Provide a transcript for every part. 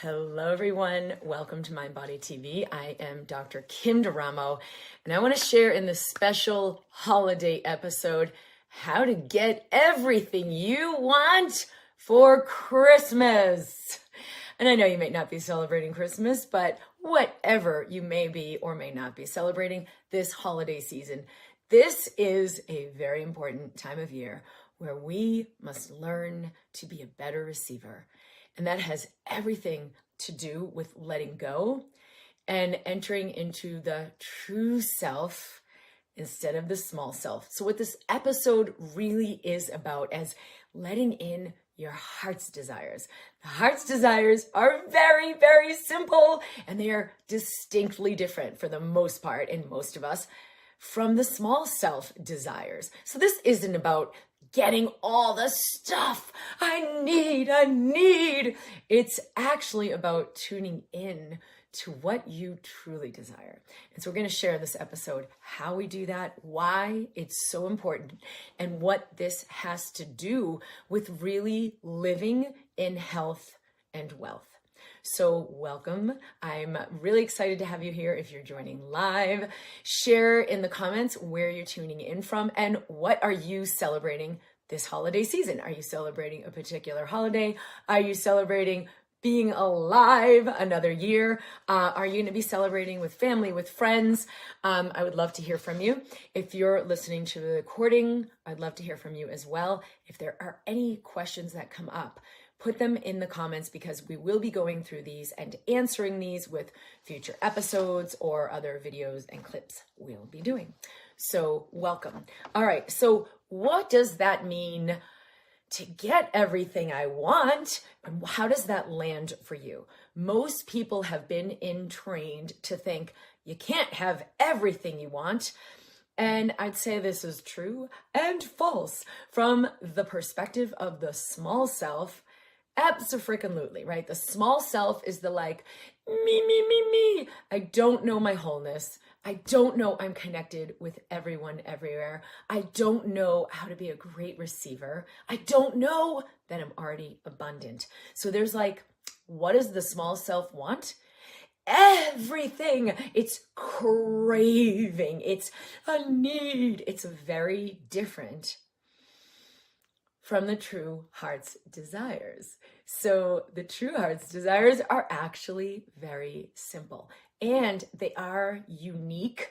Hello, everyone. Welcome to MindBody TV. I am Dr. Kim Duramo, and I want to share in this special holiday episode how to get everything you want for Christmas. And I know you may not be celebrating Christmas, but whatever you may be or may not be celebrating this holiday season, this is a very important time of year where we must learn to be a better receiver. And that has everything to do with letting go and entering into the true self instead of the small self. So what this episode really is about is letting in your heart's desires. The heart's desires are very, very simple, and they are distinctly different for the most part in most of us from the small self desires. So this isn't about getting all the stuff I need. It's actually about tuning in to what you truly desire. And so we're going to share in this episode how we do that, why it's so important, and what this has to do with really living in health and wealth. So welcome. I'm really excited to have you here. If you're joining live, share in the comments where you're tuning in from and what are you celebrating this holiday season. Are you celebrating a particular holiday? Are you celebrating being alive another year? Are you going to be celebrating with family, with friends? I would love to hear from you. If you're listening to the recording, I'd love to hear from you as well. If there are any questions that come up, put them in the comments because we will be going through these and answering these with future episodes or other videos and clips we'll be doing. So welcome. All right. So what does that mean to get everything I want? And how does that land for you? Most people have been trained to think you can't have everything you want. And I'd say this is true and false from the perspective of the small self. Abso-freaking-lutely, right? The small self is the like, me. I don't know my wholeness. I don't know I'm connected with everyone everywhere. I don't know how to be a great receiver. I don't know that I'm already abundant. So there's like, what does the small self want? Everything. It's craving. It's a need. It's very different from the true heart's desires. So the true heart's desires are actually very simple and they are unique,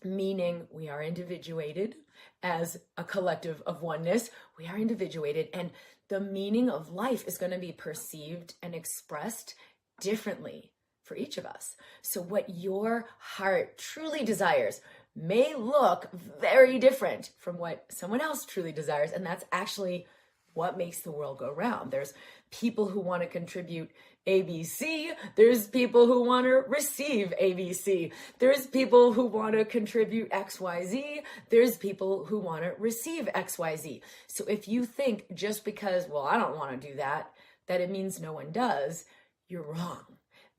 meaning we are individuated as a collective of oneness. We are individuated and the meaning of life is going to be perceived and expressed differently for each of us. So what your heart truly desires may look very different from what someone else truly desires. And that's actually what makes the world go round. There's people who want to contribute ABC. There's people who want to receive ABC. There's people who want to contribute XYZ. There's people who want to receive XYZ. So if you think just because, well, I don't want to do that, that it means no one does, you're wrong.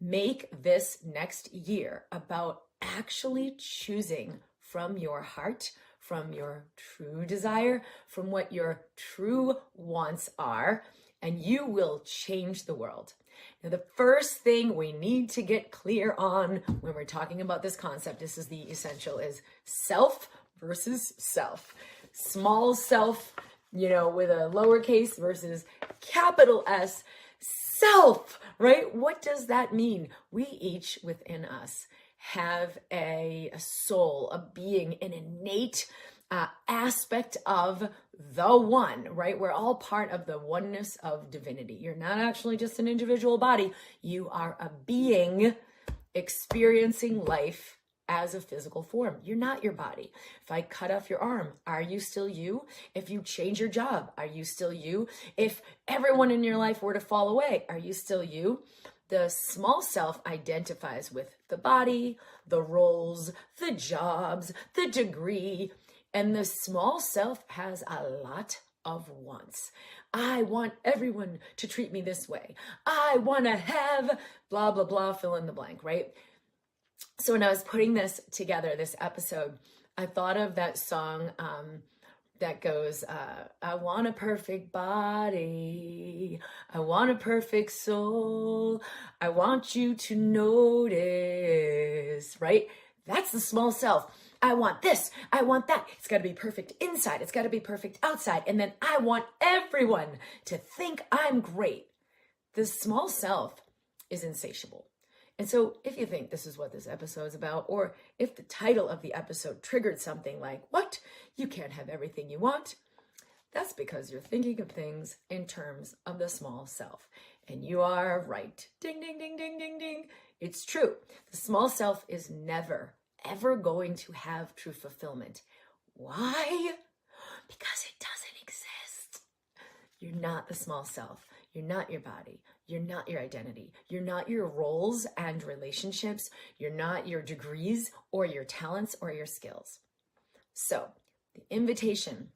Make this next year about actually choosing from your heart, from your true desire, from what your true wants are, and you will change the world. Now, the first thing we need to get clear on when we're talking about this concept, this is the essential, is self versus self. Small self, with a lowercase versus capital S, self, right? What does that mean? We each within us have a soul, a being, an innate aspect of the one, right? We're all part of the oneness of divinity. You're not actually just an individual body. You are a being experiencing life as a physical form. You're not your body. If I cut off your arm, are you still you? If you change your job, are you still you? If everyone in your life were to fall away, are you still you? The small self identifies with the body, the roles, the jobs, the degree, and the small self has a lot of wants. I want everyone to treat me this way. I want to have blah, blah, blah, fill in the blank, right? So when I was putting this together, this episode, I thought of that song, that goes, I want a perfect body. I want a perfect soul. I want you to notice, right? That's the small self. I want this. I want that. It's got to be perfect inside. It's got to be perfect outside. And then I want everyone to think I'm great. The small self is insatiable. And so if you think this is what this episode is about, or if the title of the episode triggered something like, what? You can't have everything you want. That's because you're thinking of things in terms of the small self. And you are right. Ding, ding, ding, ding, ding, ding. It's true. The small self is never, ever going to have true fulfillment. Why? Because it doesn't exist. You're not the small self. You're not your body. You're not your identity. You're not your roles and relationships. You're not your degrees or your talents or your skills. So the invitation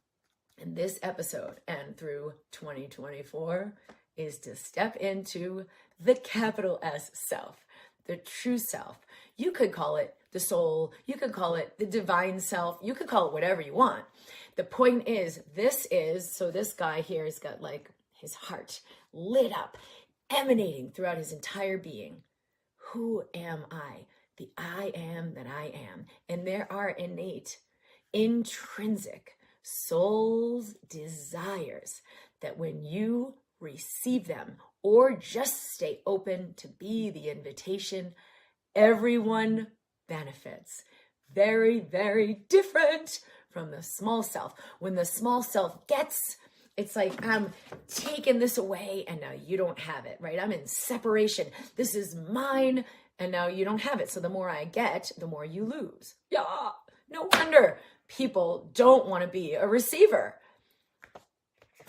in this episode and through 2024 is to step into the capital S self, the true self. You could call it the soul. You could call it the divine self. You could call it whatever you want. The point is, so this guy here has got like his heart lit up, emanating throughout his entire being. Who am I? The I am that I am. And there are innate, intrinsic soul's desires that when you receive them or just stay open to be the invitation, everyone benefits. Very, very different from the small self. When the small self gets, it's like, I'm taking this away and now you don't have it, right? I'm in separation. This is mine and now you don't have it. So the more I get, the more you lose. Yeah, no wonder people don't want to be a receiver.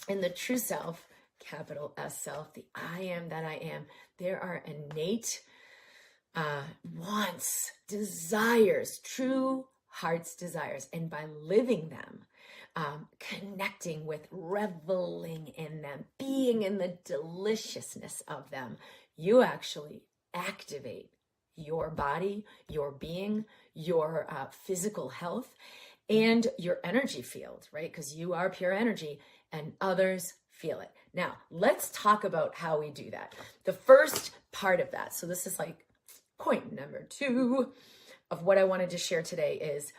In the true self, capital S self, the I am that I am, there are innate wants, desires, true heart's desires. And by living them, connecting with, reveling in them, being in the deliciousness of them, you actually activate your body, your being, your physical health, and your energy field, right? Because you are pure energy and others feel it. Now, let's talk about how we do that. The first part of that, so this is like point number 2 of what I wanted to share today, is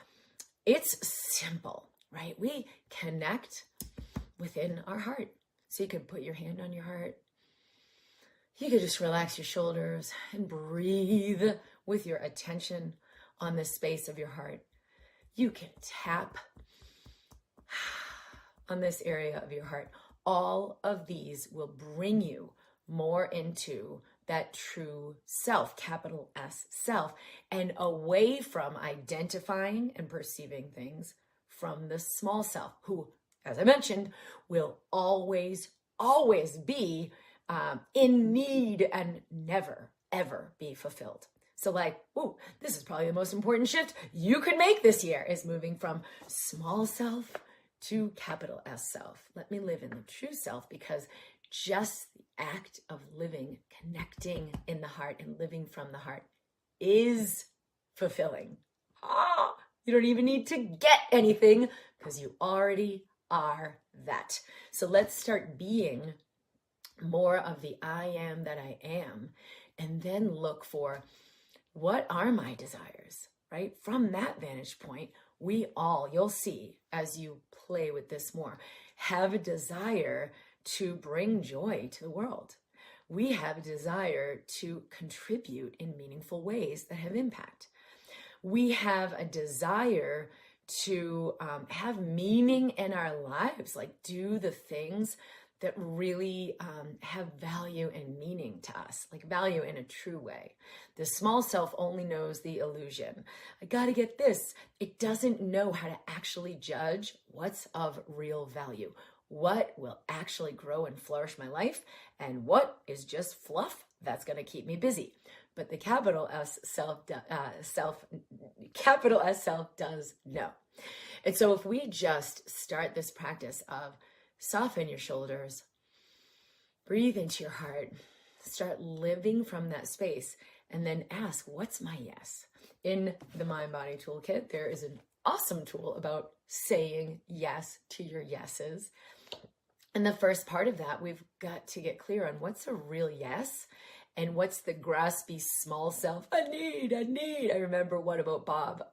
it's simple, right? We connect within our heart. So you could put your hand on your heart. You could just relax your shoulders and breathe with your attention on the space of your heart. You can tap on this area of your heart. All of these will bring you more into that true self, capital S self, and away from identifying and perceiving things from the small self, who, as I mentioned, will always be in need and never, ever be fulfilled. So like, ooh, this is probably the most important shift you could make this year, is moving from small self to capital S self. Let me live in the true self, because just the act of living, connecting in the heart and living from the heart is fulfilling. You don't even need to get anything because you already are that. So let's start being more of the I am that I am, and then look for, what are my desires, right? From that vantage point, we all, you'll see as you play with this more, have a desire to bring joy to the world. We have a desire to contribute in meaningful ways that have impact. We have a desire to have meaning in our lives, like do the things that really have value and meaning to us, like value in a true way. The small self only knows the illusion. I gotta get this. It doesn't know how to actually judge what's of real value, what will actually grow and flourish my life, and what is just fluff that's gonna keep me busy. But the capital S self does know. And so if we just start this practice of soften your shoulders, breathe into your heart, start living from that space, and then ask, what's my yes? In the MindBody Toolkit, there is an awesome tool about saying yes to your yeses. And the first part of that, we've got to get clear on what's a real yes and what's the graspy small self. I need. I remember one about Bob.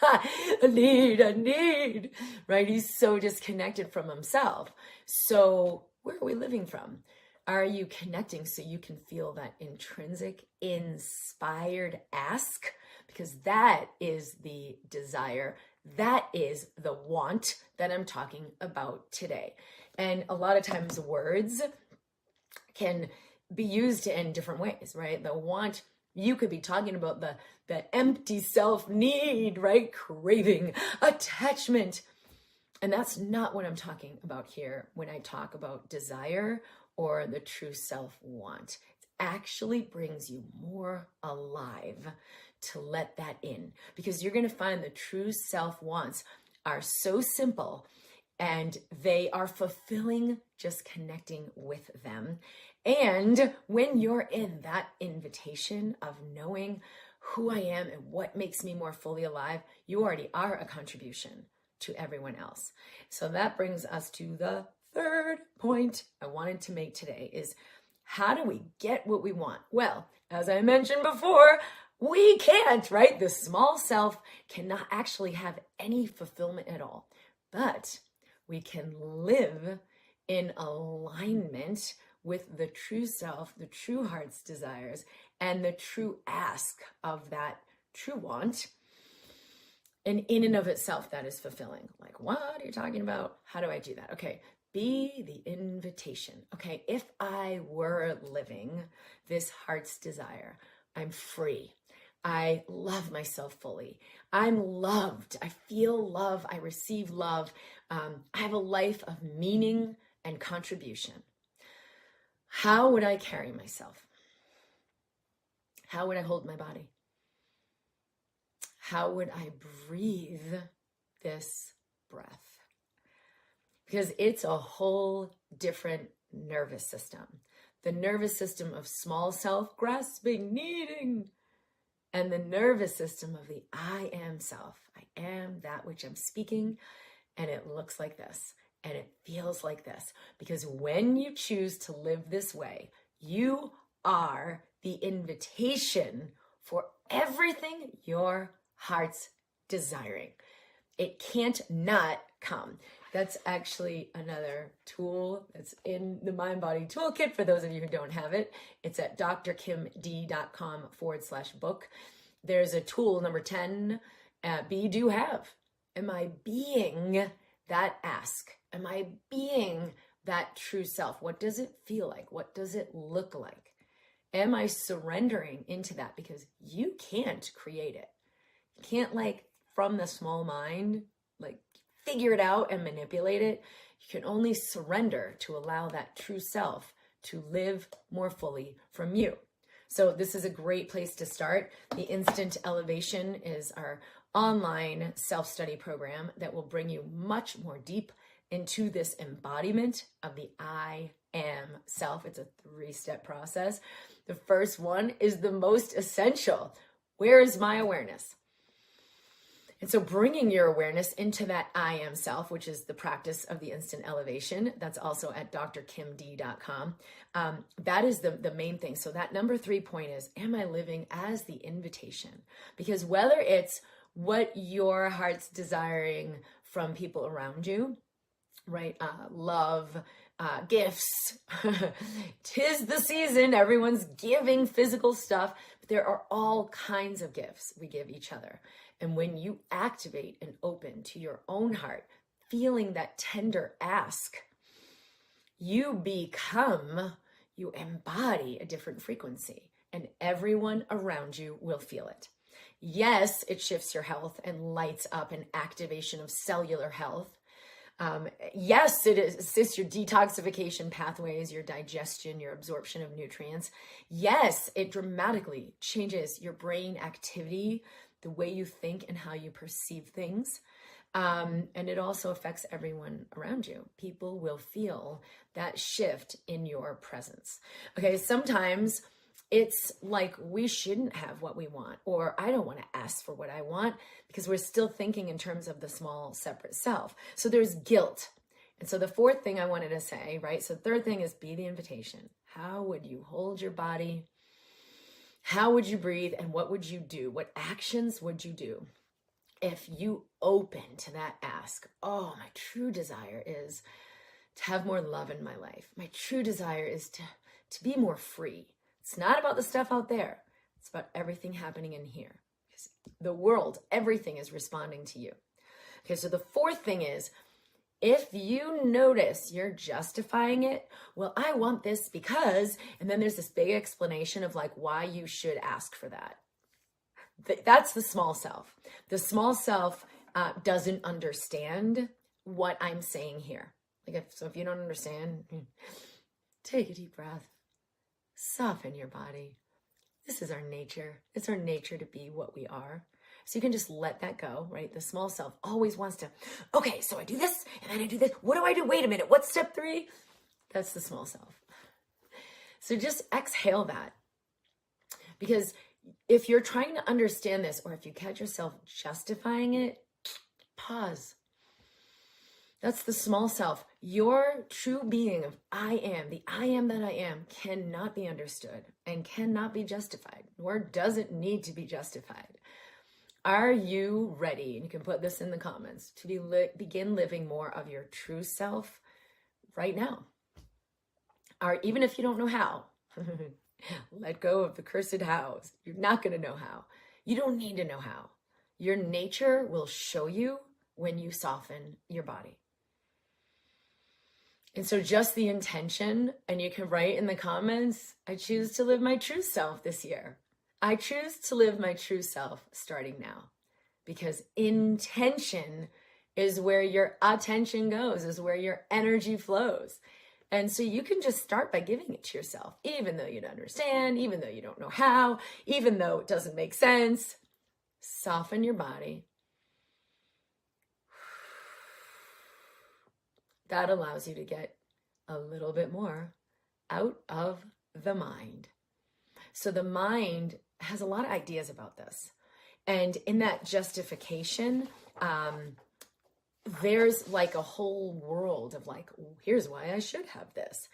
I need, right? He's so disconnected from himself. So where are we living from? Are you connecting so you can feel that intrinsic, inspired ask? Because that is the desire. That is the want that I'm talking about today. And a lot of times words can be used in different ways, right? The want, you could be talking about the empty self need, right? Craving, attachment. And that's not what I'm talking about here when I talk about desire or the true self want. It actually brings you more alive to let that in, because you're going to find the true self wants are so simple and they are fulfilling just connecting with them. And when you're in that invitation of knowing who I am and what makes me more fully alive, you already are a contribution to everyone else. So that brings us to the third point I wanted to make today is, how do we get what we want? Well, as I mentioned before, we can't, right? The small self cannot actually have any fulfillment at all, but we can live in alignment with the true self, the true heart's desires, and the true ask of that true want. And in and of itself, that is fulfilling. Like, what are you talking about? How do I do that? Okay, be the invitation. Okay, if I were living this heart's desire, I'm free. I love myself fully. I'm loved. I feel love. I receive love. I have a life of meaning and contribution. How would I carry myself? How would I hold my body? How would I breathe this breath? Because it's a whole different nervous system. The nervous system of small self, grasping, needing, and the nervous system of the I am self. I am that which I'm speaking, and it looks like this, and it feels like this. Because when you choose to live this way, you are the invitation for everything your heart's desiring. It can't not come. That's actually another tool that's in the MindBody Toolkit for those of you who don't have it. It's at drkimd.com/book. There's a tool, number 10, be, do, have. Am I being that ask? Am I being that true self? What does it feel like? What does it look like? Am I surrendering into that? Because you can't create it. You can't, like, from the small mind, like, figure it out and manipulate it. You can only surrender to allow that true self to live more fully from you. So this is a great place to start. The Instant Elevation is our online self-study program that will bring you much more deep into this embodiment of the I am self. It's a 3-step process. The first one is the most essential. Where is my awareness? And so bringing your awareness into that I am self, which is the practice of the Instant Elevation, that's also at drkimd.com. That is the main thing. So that number 3 point is, am I living as the invitation? Because whether it's what your heart's desiring from people around you, right? Love, gifts. 'Tis the season. Everyone's giving physical stuff. But there are all kinds of gifts we give each other. And when you activate and open to your own heart, feeling that tender ask, you embody a different frequency, and everyone around you will feel it. Yes, it shifts your health and lights up an activation of cellular health. Yes, it assists your detoxification pathways, your digestion, your absorption of nutrients. Yes, it dramatically changes your brain activity, the way you think and how you perceive things. And it also affects everyone around you. People will feel that shift in your presence. Okay, sometimes it's like we shouldn't have what we want, or I don't want to ask for what I want because we're still thinking in terms of the small separate self. So there's guilt. And so the fourth thing I wanted to say, right? So the third thing is be the invitation. How would you hold your body? How would you breathe? And what would you do? What actions would you do if you open to that ask? Oh, my true desire is to have more love in my life. My true desire is to be more free. It's not about the stuff out there. It's about everything happening in here. Because the world, everything is responding to you. Okay, so the fourth thing is, if you notice you're justifying it, well, I want this because, and then there's this big explanation of like why you should ask for that. That's the small self. The small self doesn't understand what I'm saying here. So if you don't understand, take a deep breath. Soften your body. This is our nature. It's our nature to be what we are. So you can just let that go, right? The small self always wants to, okay, so I do this, and then I do this. What do I do? Wait a minute. What's step 3? That's the small self. So just exhale that. Because if you're trying to understand this, or if you catch yourself justifying it, pause. That's the small self. Your true being of I am, the I am that I am, cannot be understood and cannot be justified, nor does it need to be justified. Are you ready? And you can put this in the comments to begin living more of your true self right now. Or even if you don't know how, let go of the cursed hows. You're not going to know how. You don't need to know how. Your nature will show you when you soften your body. And so just the intention, and you can write in the comments, I choose to live my true self this year. I choose to live my true self starting now, because intention is where your attention goes, is where your energy flows. And so you can just start by giving it to yourself, even though you don't understand, even though you don't know how, even though it doesn't make sense. Soften your body. That allows you to get a little bit more out of the mind. So the mind has a lot of ideas about this. And in that justification, there's like a whole world of like, here's why I should have this.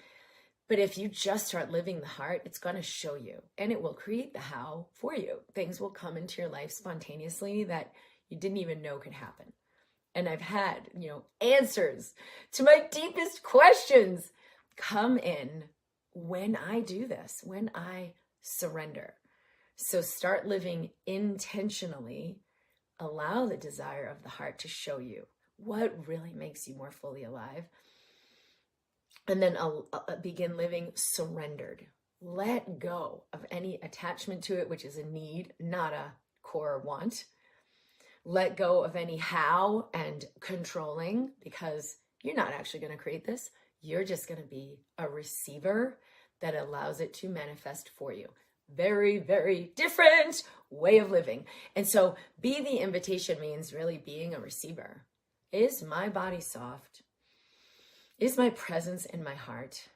But if you just start living the heart, it's going to show you, and it will create the how for you. Things will come into your life spontaneously that you didn't even know could happen. And I've had, answers to my deepest questions come in when I do this, when I surrender. So start living intentionally. Allow the desire of the heart to show you what really makes you more fully alive. And then begin living surrendered. Let go of any attachment to it, which is a need, not a core want. Let go of any how and controlling, because you're not actually going to create this. You're just going to be a receiver that allows it to manifest for you. Very, very different way of living. And so be the invitation means really being a receiver. Is my body soft? Is my presence in my heart?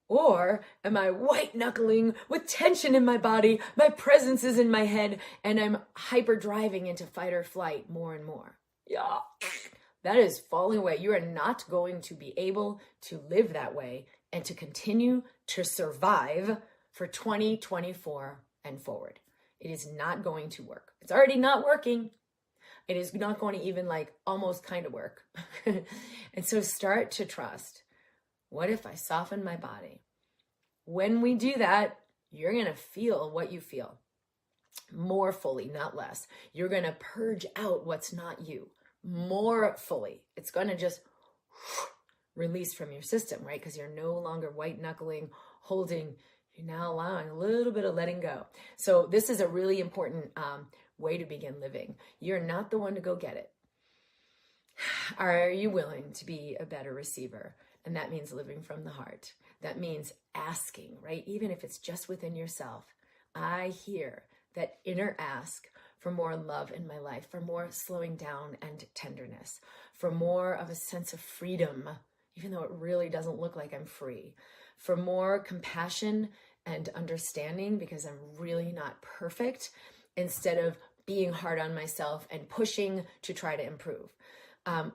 Or am I white knuckling with tension in my body? My presence is in my head and I'm hyper driving into fight or flight more and more. Yeah, that is falling away. You are not going to be able to live that way and to continue to survive for 2024 and forward. It is not going to work. It's already not working. It is not going to even almost kind of work. And so start to trust. What if I soften my body? When we do that, you're going to feel what you feel more fully, not less. You're going to purge out what's not you more fully. It's going to just release from your system, right? Because you're no longer white knuckling, holding. You're now allowing a little bit of letting go. So this is a really important way to begin living. You're not the one to go get it. Are you willing to be a better receiver? And that means living from the heart. That means asking, right? Even if it's just within yourself. I hear that inner ask for more love in my life, for more slowing down and tenderness, for more of a sense of freedom, even though it really doesn't look like I'm free, for more compassion and understanding because I'm really not perfect, instead of being hard on myself and pushing to try to improve.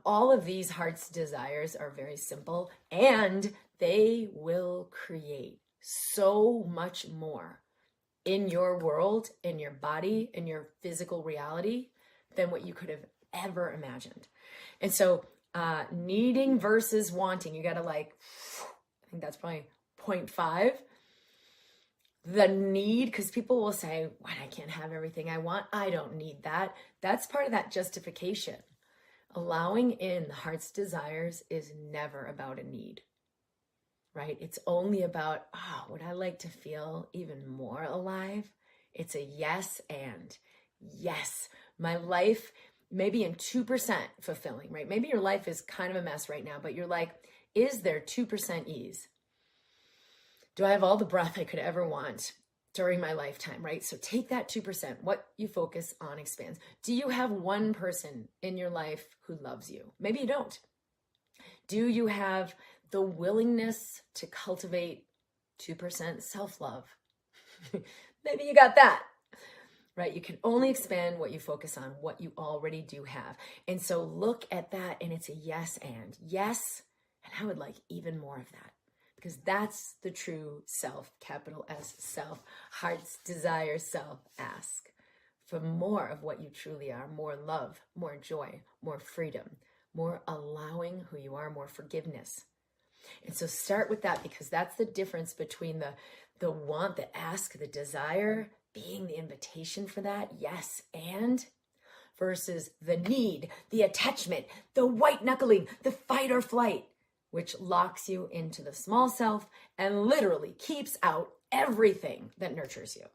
All of these heart's desires are very simple, and they will create so much more in your world, in your body, in your physical reality than what you could have ever imagined. And so needing versus wanting, you got to I think that's probably 0.5. The need, because people will say, "What? I can't have everything I want. I don't need that." That's part of that justification. Allowing in the heart's desires is never about a need, right? It's only about, would I like to feel even more alive? It's a yes and. Yes, my life maybe in 2% fulfilling, right? Maybe your life is kind of a mess right now, but you're like, is there 2% ease? Do I have all the breath I could ever want during my lifetime, right? So take that 2%. What you focus on expands. Do you have one person in your life who loves you? Maybe you don't. Do you have the willingness to cultivate 2% self-love? Maybe you got that, right? You can only expand what you focus on, what you already do have. And so look at that, and it's a yes and. Yes, and I would like even more of that. Because that's the true self, capital S, self, heart's desire, self, ask for more of what you truly are, more love, more joy, more freedom, more allowing who you are, more forgiveness. And so start with that, because that's the difference between the want, the ask, the desire, being the invitation for that, yes, and, versus the need, the attachment, the white knuckling, the fight or flight, which locks you into the small self and literally keeps out everything that nurtures you.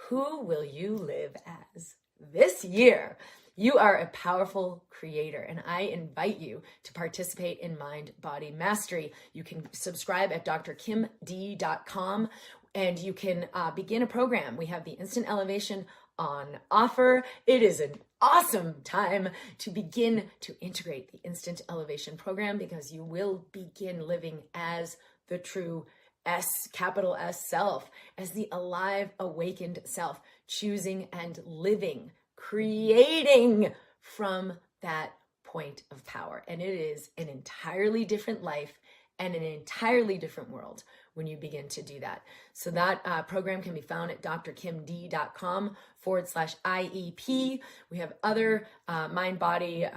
Who will you live as this year? You are a powerful creator, and I invite you to participate in Mind Body Mastery. You can subscribe at drkimd.com, and you can begin a program. We have the Instant Elevation on offer. It is an awesome time to begin to integrate the Instant Elevation program, because you will begin living as the true S, capital S self, as the alive, awakened self, choosing and living, creating from that point of power. And it is an entirely different life and an entirely different world when you begin to do that. So that program can be found at drkimd.com/IEP. We have other mind body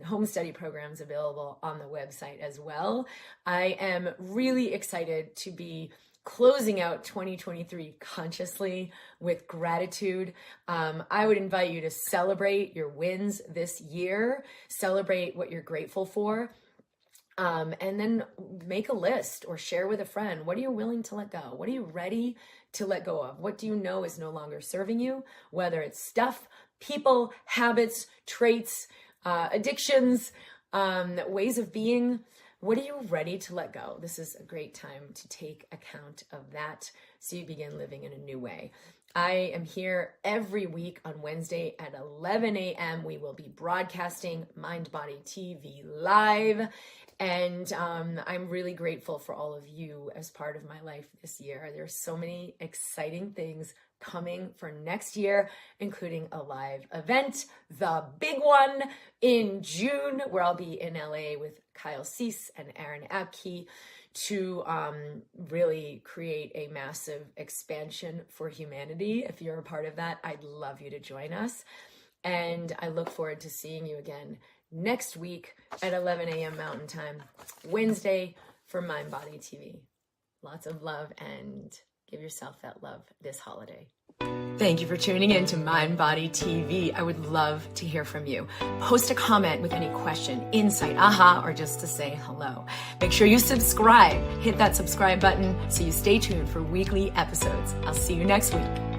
home study programs available on the website as well. I am really excited to be closing out 2023 consciously with gratitude. I would invite you to celebrate your wins this year, celebrate what you're grateful for. And then make a list or share with a friend. What are you willing to let go? What are you ready to let go of? What do you know is no longer serving you? Whether it's stuff, people, habits, traits, addictions, ways of being. What are you ready to let go? This is a great time to take account of that so you begin living in a new way. I am here every week on Wednesday at 11 a.m. We will be broadcasting MindBody TV live. And I'm really grateful for all of you as part of my life this year. There's so many exciting things coming for next year, including a live event, the big one in June, where I'll be in LA with Kyle Cease and Aaron Abke to really create a massive expansion for humanity. If you're a part of that, I'd love you to join us. And I look forward to seeing you again next week at 11 a.m. Mountain Time, Wednesday, for MindBody TV. Lots of love, and give yourself that love this holiday. Thank you for tuning in to MindBody TV. I would love to hear from you. Post a comment with any question, insight, aha, or just to say hello. Make sure you subscribe. Hit that subscribe button so you stay tuned for weekly episodes. I'll see you next week.